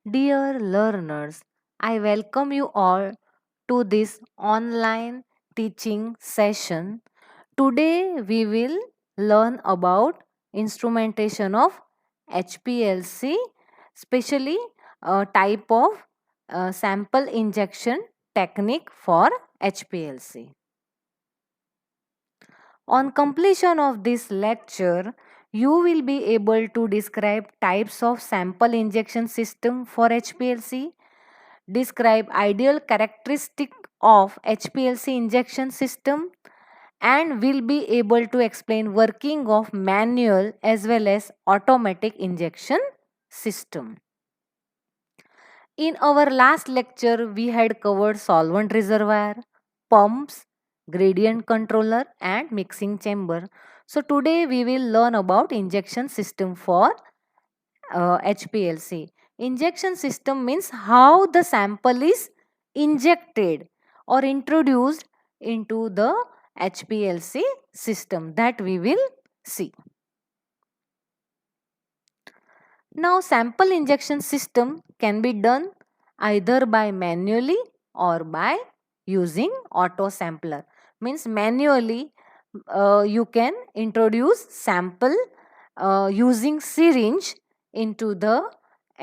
Dear learners, I welcome you all to this online teaching session. Today we will learn about instrumentation of HPLC, especially a type of sample injection technique for HPLC. On completion of this lecture, you will be able to describe types of sample injection system for HPLC, describe ideal characteristic of HPLC injection system, and will be able to explain working of manual as well as automatic injection system. In our last lecture, we had covered solvent reservoir, pumps, gradient controller and mixing chamber. So today we will learn about injection system for HPLC. Injection system means how the sample is injected or introduced into the HPLC system, that we will see. Now sample injection system can be done either by manually or by using auto sampler. Means manually you can introduce sample using syringe into the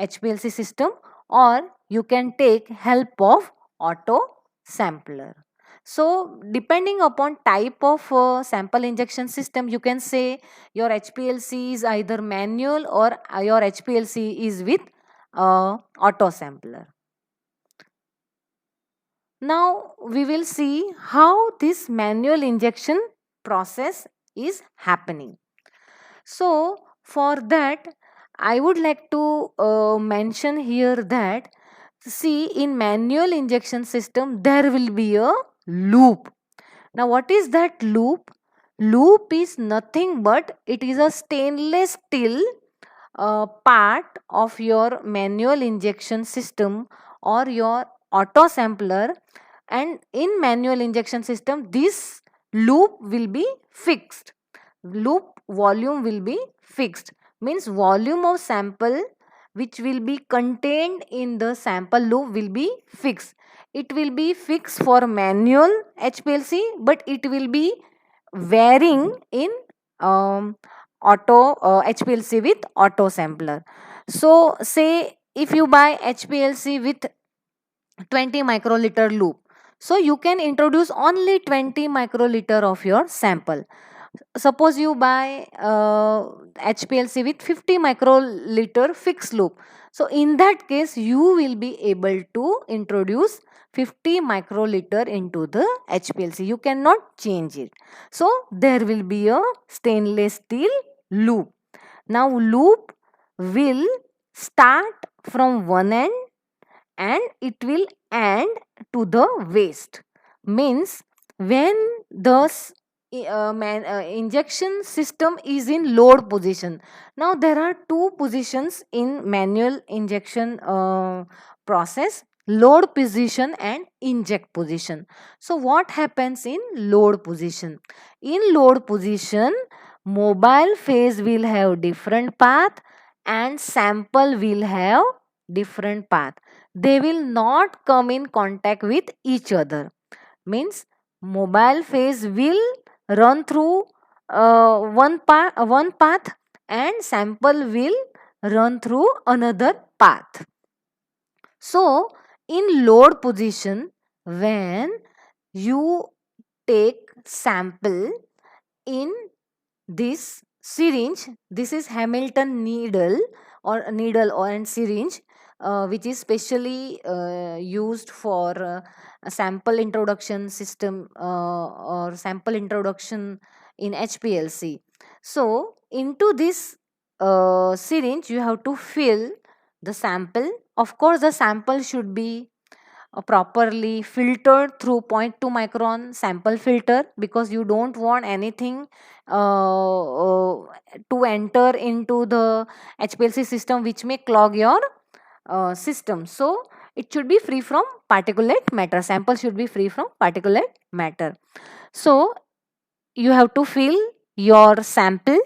HPLC system, or you can take help of auto sampler. So depending upon type of sample injection system, you can say your HPLC is either manual or your HPLC is with auto sampler. Now we will see how this manual injection process is happening. So for that, I would like to mention here that, see, in manual injection system there will be a loop. Now what is that loop? Loop is nothing but it is a stainless steel part of your manual injection system or your auto sampler, and in manual injection system this loop will be fixed. Loop volume will be fixed, means volume of sample which will be contained in the sample loop will be fixed. It will be fixed for manual HPLC, but it will be varying in auto HPLC with auto sampler. So say if you buy HPLC with 20 microliter loop, so you can introduce only 20 microliter of your sample. Suppose you buy HPLC with 50 microliter fixed loop, so in that case you will be able to introduce 50 microliter into the HPLC. You cannot change it. So there will be a stainless steel loop. Now loop will start from one end and it will end to the waste. Means when the injection system is in load position. Now there are two positions in manual injection process: load position and inject position. So what happens in load position? In load position, mobile phase will have different path and sample will have different path. They will not come in contact with each other. Means mobile phase will run through one path and sample will run through another path. So in load position, when you take sample in this syringe, this is Hamilton needle or and syringe, which is specially used for a sample introduction system or sample introduction in HPLC. So into this syringe you have to fill the sample. Of course the sample should be properly filtered through zero point 0.2 micron sample filter, because you don't want anything to enter into the HPLC system which may clog your system. So it should be free from particulate matter. Sample should be free from particulate matter. So you have to fill your sample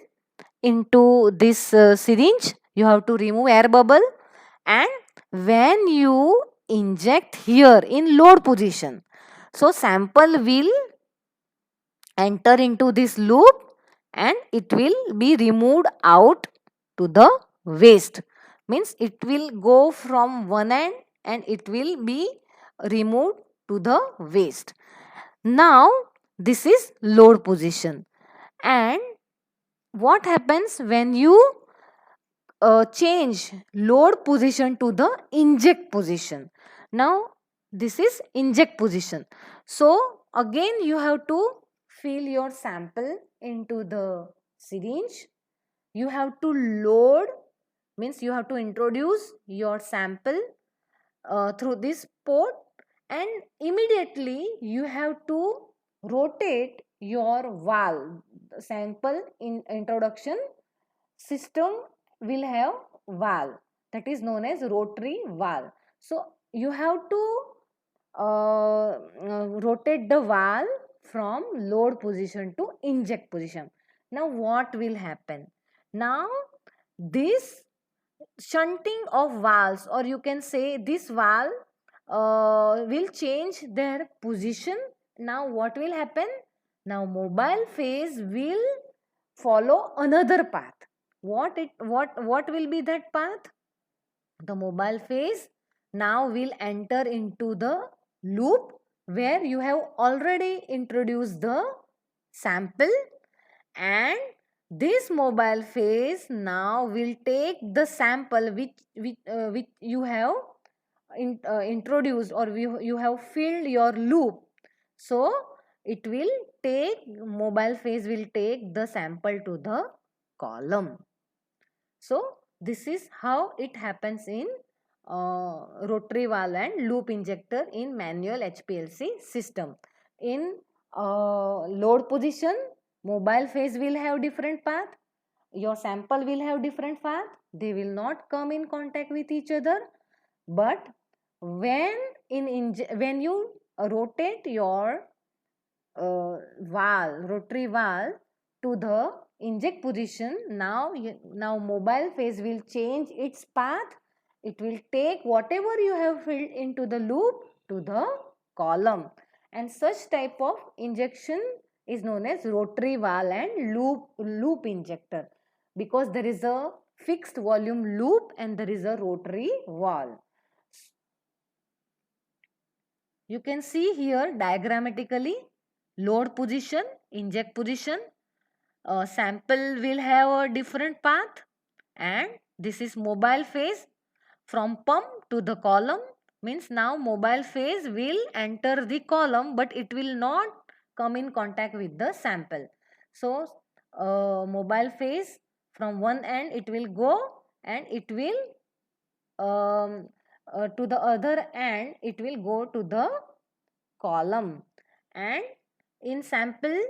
into this syringe. You have to remove air bubble, and when you inject here in load position, so sample will enter into this loop and it will be removed out to the waste. Means it will go from one end and it will be removed to the waste. Now this is load position. And what happens when you change load position to the inject position? Now this is inject position. So again you have to fill your sample into the syringe. You have to load, means you have to introduce your sample through this port, and immediately you have to rotate your valve. The sample in introduction system will have valve, that is known as rotary valve. So you have to rotate the valve from load position to inject position. Now what will happen? Now this shunting of valves, or you can say this valve will change their position. Now what will happen? Now mobile phase will follow another path. What will be that path? The mobile phase now will enter into the loop where you have already introduced the sample, and this mobile phase now will take the sample which you have introduced, or you have filled your loop. So it will take, mobile phase will take the sample to the column. So this is how it happens in rotary valve and loop injector in manual HPLC system. In load position, mobile phase will have different path. Your sample will have different path. They will not come in contact with each other. But when when you rotate your valve, rotary valve to the inject position, now mobile phase will change its path. It will take whatever you have filled into the loop to the column, and such type of injection is known as rotary valve and loop injector, because there is a fixed volume loop and there is a rotary valve. You can see here diagrammatically load position, inject position. Sample will have a different path, and this is mobile phase from pump to the column. Means now mobile phase will enter the column but it will not come in contact with the sample. So mobile phase from one end it will go and it will to the other end it will go to the column. And in sample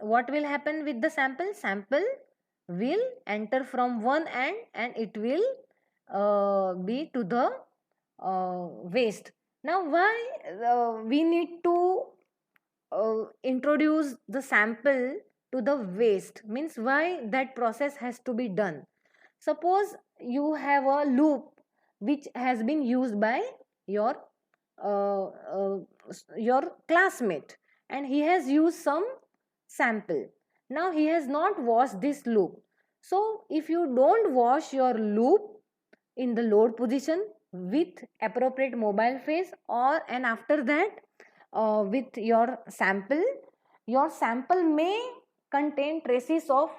what will happen with the sample? Sample will enter from one end and it will be to the waste. Now why we need to introduce the sample to the waste? Means why that process has to be done? Suppose you have a loop which has been used by your uh, uh, your classmate, and he has used some sample. Now he has not washed this loop. So if you don't wash your loop in the load position with appropriate mobile phase, or and after that with your sample may contain traces of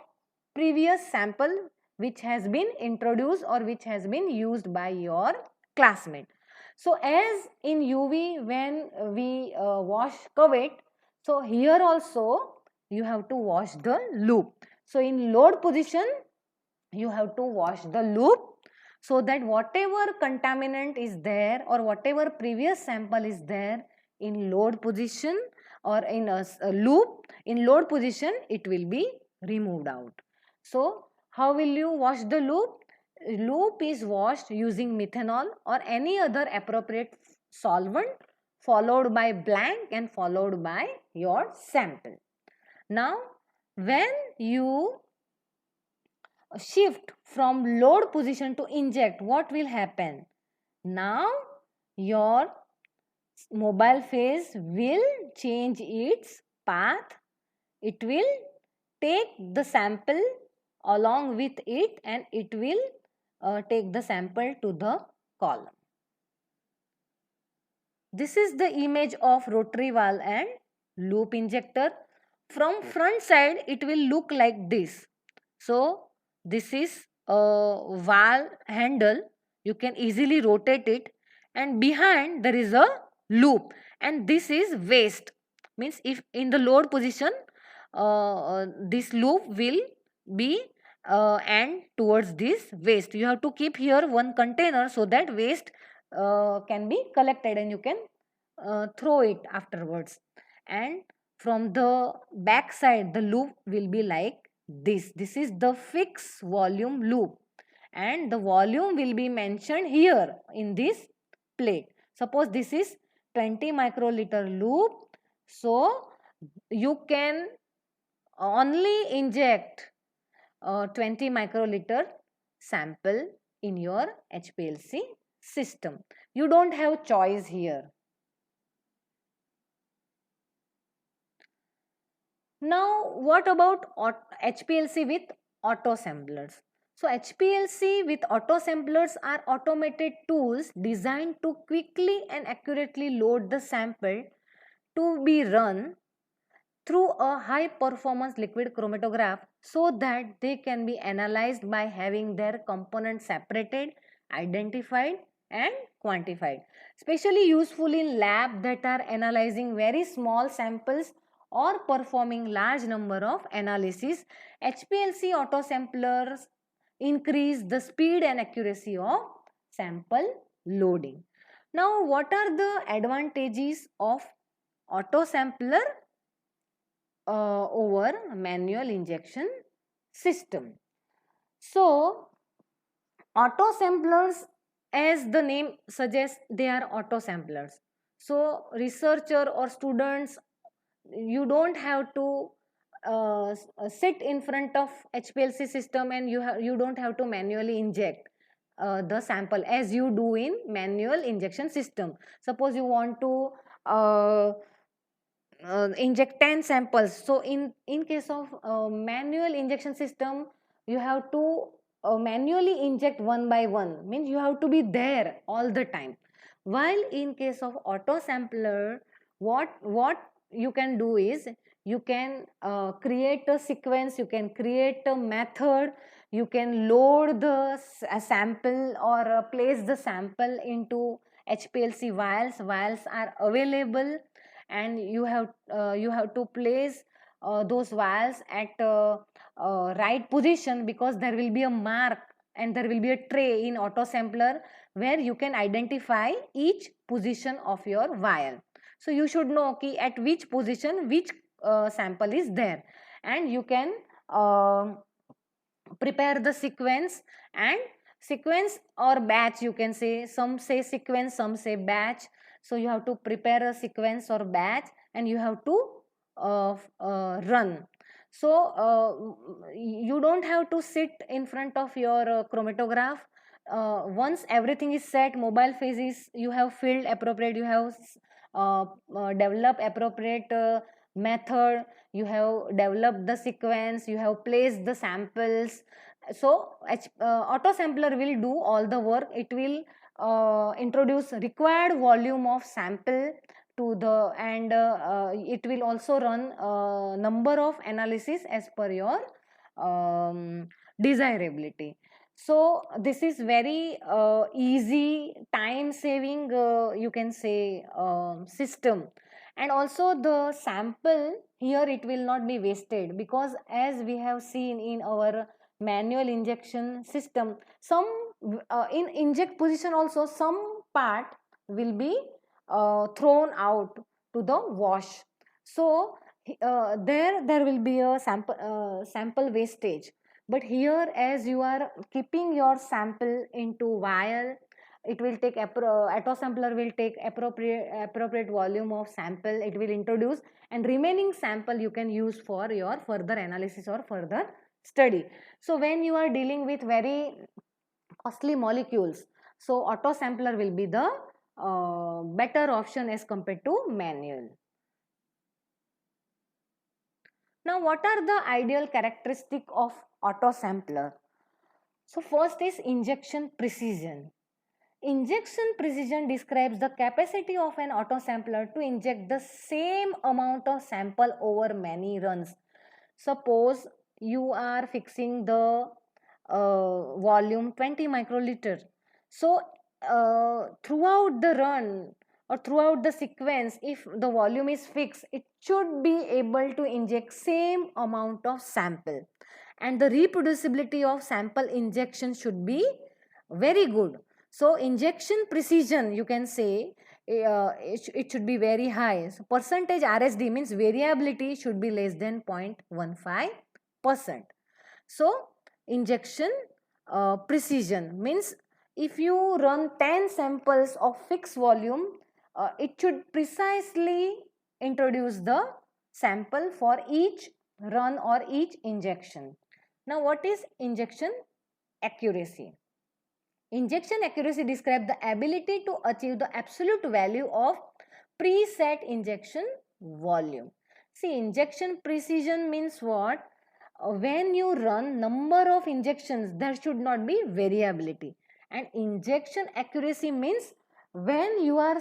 previous sample which has been introduced or which has been used by your classmate. So as in UV when we wash cuvette, so here also you have to wash the loop. So in load position you have to wash the loop, so that whatever contaminant is there or whatever previous sample is there in load position or in a loop, in load position it will be removed out. So how will you wash the loop? Loop is washed using methanol or any other appropriate solvent, followed by blank and followed by your sample. Now when you shift from load position to inject, what will happen? Now your mobile phase will change its path. It will take the sample along with it, and it will take the sample to the column. This is the image of rotary valve and loop injector. From front side it will look like this. So this is a valve handle, you can easily rotate it, and behind there is a loop, and this is waste. Means if in the load position, this loop will be and towards this waste. You have to keep here one container so that waste can be collected and you can throw it afterwards. And from the back side the loop will be like this is the fixed volume loop, and the volume will be mentioned here in this plate. Suppose this is 20 microliter loop, so you can only inject 20 microliter sample in your HPLC system. You don't have choice here. Now, what about HPLC with auto-samplers? So, HPLC with auto-samplers are automated tools designed to quickly and accurately load the sample to be run through a high performance liquid chromatograph so that they can be analyzed by having their components separated, identified and quantified. Especially useful in lab that are analyzing very small samples or performing large number of analysis. HPLC autosamplers increase the speed and accuracy of sample loading. Now, what are the advantages of autosampler over manual injection system? So, auto samplers, as the name suggests, they are auto samplers. So, researcher or students, you don't have to sit in front of HPLC system, and you don't have to manually inject the sample as you do in manual injection system. Suppose you want to inject 10 samples, so in case of manual injection system, you have to manually inject one by one, means you have to be there all the time. While in case of auto sampler, what you can do is you can create a sequence, you can create a method, you can load the a sample or place the sample into HPLC vials. Vials are available, and you have to place those vials at right position, because there will be a mark and there will be a tray in auto sampler where you can identify each position of your vial. So you should know ki at which position which sample is there, and you can prepare the sequence. And sequence or batch, you can say, some say sequence, some say batch. So you have to prepare a sequence or batch, and you have to run. So you don't have to sit in front of your chromatograph. Once everything is set, mobile phase is, you have filled appropriate, you have developed appropriate method, you have developed the sequence, you have placed the samples. So auto sampler will do all the work. It will introduce required volume of sample to the, and it will also run number of analysis as per your desirability. So this is very easy, time saving, you can say, system. And also the sample here, it will not be wasted, because as we have seen in our manual injection system, some in inject position also some part will be thrown out to the wash. So there will be a sample wastage. But here, as you are keeping your sample into vial, it will take auto sampler will take appropriate volume of sample, it will introduce, and remaining sample you can use for your further analysis or further study. So when you are dealing with very costly molecules, so auto sampler will be the better option as compared to manual. Now, what are the ideal characteristic of auto sampler? So first is injection precision. Injection precision describes the capacity of an autosampler to inject the same amount of sample over many runs. Suppose you are fixing the volume 20 microliter. So throughout the run or throughout the sequence, if the volume is fixed, it should be able to inject same amount of sample, and the reproducibility of sample injection should be very good. So injection precision, you can say, it should be very high. So percentage RSD means variability should be less than 0.15%. So injection precision means if you run 10 samples of fixed volume, it should precisely introduce the sample for each run or each injection. Now, what is injection accuracy? Injection accuracy describes the ability to achieve the absolute value of preset injection volume. See, injection precision means what? When you run number of injections, there should not be variability. And injection accuracy means when you are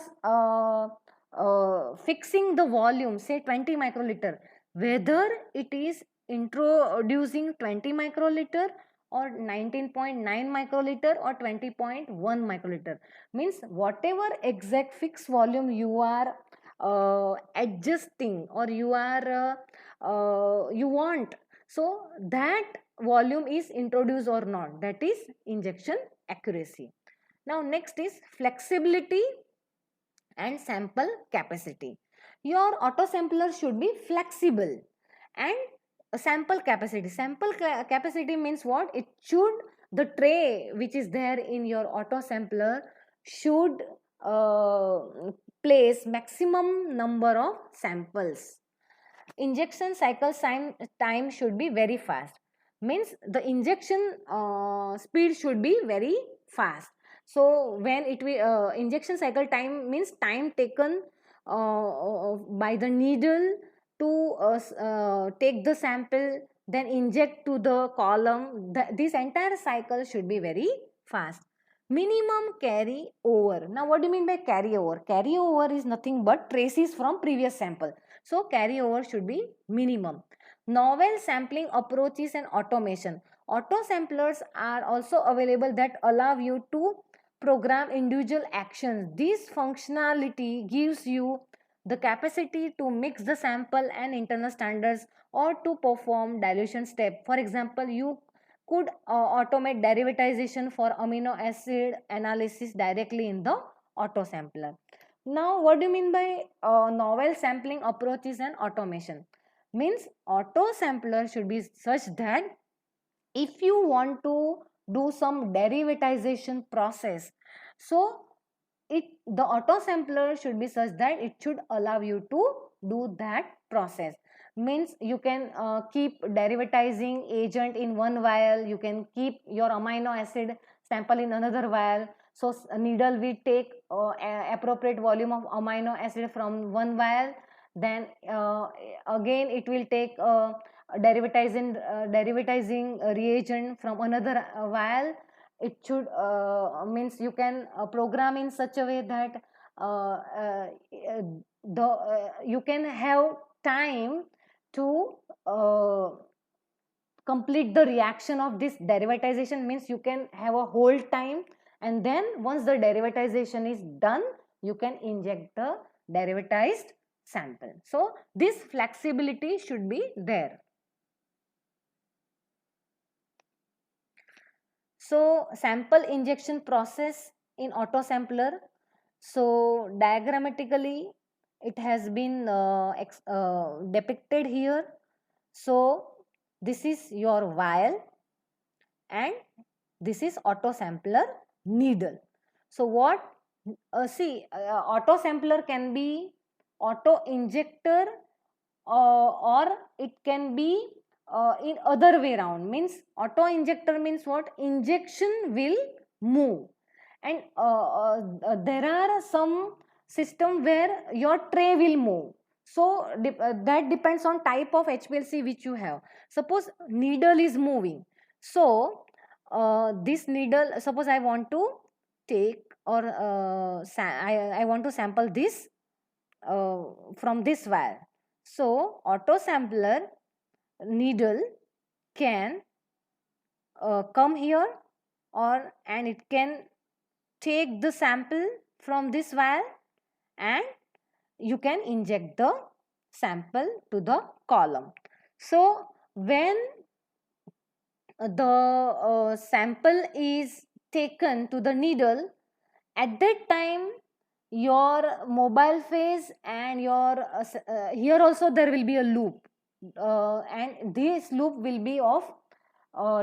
fixing the volume, say 20 microliter, whether it is introducing 20 microliter or 19.9 microliter or 20.1 microliter, means whatever exact fixed volume you are adjusting or you want, so that volume is introduced or not, that is injection accuracy. Now next is flexibility and sample capacity. Your auto sampler should be flexible. And sample capacity, capacity means what? It should, the tray which is there in your auto sampler should uh, place maximum number of samples. Injection cycle time should be very fast, means the injection speed should be very fast. So when it will injection cycle time means time taken by the needle to take the sample, then inject to the column. This entire cycle should be very fast. Minimum carry over. Now what do you mean by carry over? Carry over is nothing but traces from previous sample. So carryover should be minimum. Novel sampling approaches and automation. Auto samplers are also available that allow you to program individual actions. This functionality gives you the capacity to mix the sample and internal standards or to perform dilution step. For example, you could automate derivatization for amino acid analysis directly in the auto sampler. Now, what do you mean by novel sampling approaches and automation? Means auto sampler should be such that if you want to do some derivatization process, so the auto sampler should be such that it should allow you to do that process. Means you can keep derivatizing agent in one vial, you can keep your amino acid sample in another vial. So needle will take appropriate volume of amino acid from one vial, then again it will take derivatizing reagent from another vial. It should means you can program in such a way that you can have time to complete the reaction of this derivatization, means you can have a whole time, and then once the derivatization is done, you can inject the derivatized sample. So this flexibility should be there. So sample injection process in auto sampler. So diagrammatically it has been depicted here. So this is your vial and this is auto sampler needle. So what auto sampler can be auto injector or it can be in other way around, means auto injector means what? Injection will move, and there are some system where your tray will move. So that depends on type of HPLC which you have. Suppose needle is moving, so this needle, suppose I want to take or I want to sample this from this wire. So auto sampler needle can come here, or and it can take the sample from this wire, and you can inject the sample to the column. So when the sample is taken to the needle, at that time your mobile phase and your here also there will be a loop, and this loop will be of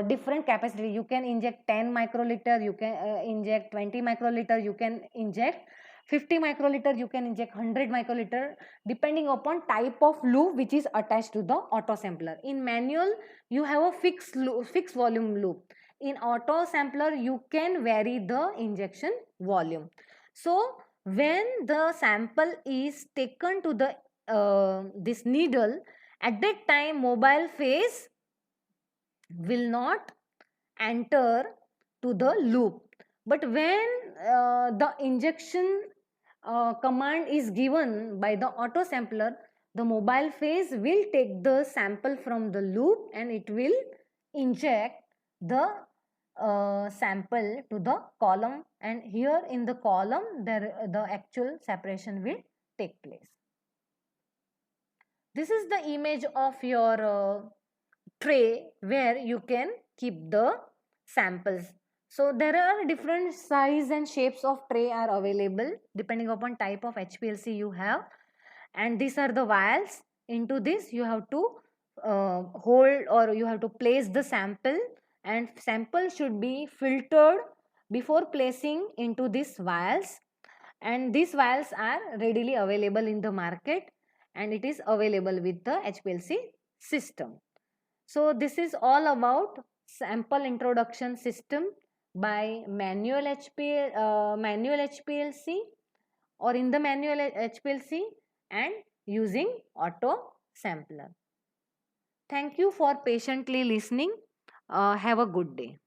different capacity. You can inject 10 microliter, you can inject 20 microliter, you can inject 50 microliter, you can inject 100 microliter, depending upon type of loop which is attached to the auto sampler. In manual you have a fixed volume loop. In auto sampler you can vary the injection volume. So when the sample is taken to the this needle, at that time mobile phase will not enter to the loop. But when the injection command is given by the auto sampler, the mobile phase will take the sample from the loop and it will inject the sample to the column, and here in the column there the actual separation will take place. This is the image of your tray where you can keep the samples. So there are different size and shapes of tray are available depending upon type of HPLC you have, and these are the vials. Into this you have to hold, or you have to place the sample, and sample should be filtered before placing into these vials, and these vials are readily available in the market, and it is available with the HPLC system. So this is all about sample introduction system by manual HPLC, or in the manual HPLC, and using auto sampler. Thank you for patiently listening. Have a good day.